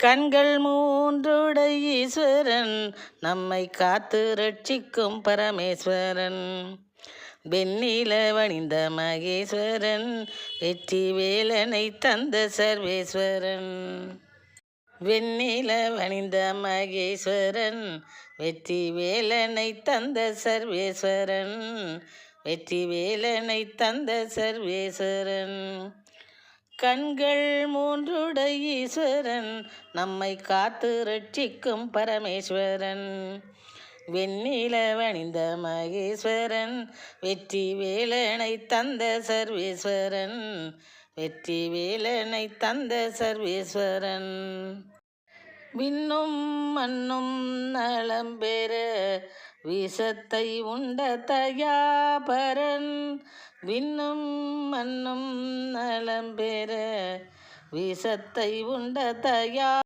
கண்கள் மூன்றுடைய ஈஸ்வரன், நம்மை காத்து ரட்சிக்கும் பரமேஸ்வரன். வெண்ணிலவணிந்த மகேஸ்வரன், வெற்றி வேலனை தந்த சர்வேஸ்வரன். வெண்ணிலவணிந்த மகேஸ்வரன், வெற்றி வேலனை தந்த சர்வேஸ்வரன். வெற்றி வேலனை தந்த சர்வேஸ்வரன். கண்கள் மூன்றுடைய ஈஸ்வரன், நம்மை காத்து ரட்சிக்கும் பரமேஸ்வரன். வெண்ணிலவணிந்த மகேஸ்வரன், வெற்றி வேலனை தந்த சர்வேஸ்வரன். வெற்றி வேலனை தந்த சர்வேஸ்வரன். விண்ணும் மண்ணும் நலம் பெற விஷத்தை உண்ட தயாபரன். விண்ணும் மண்ணும் நலம் பெற விஷத்தை உண்ட தயா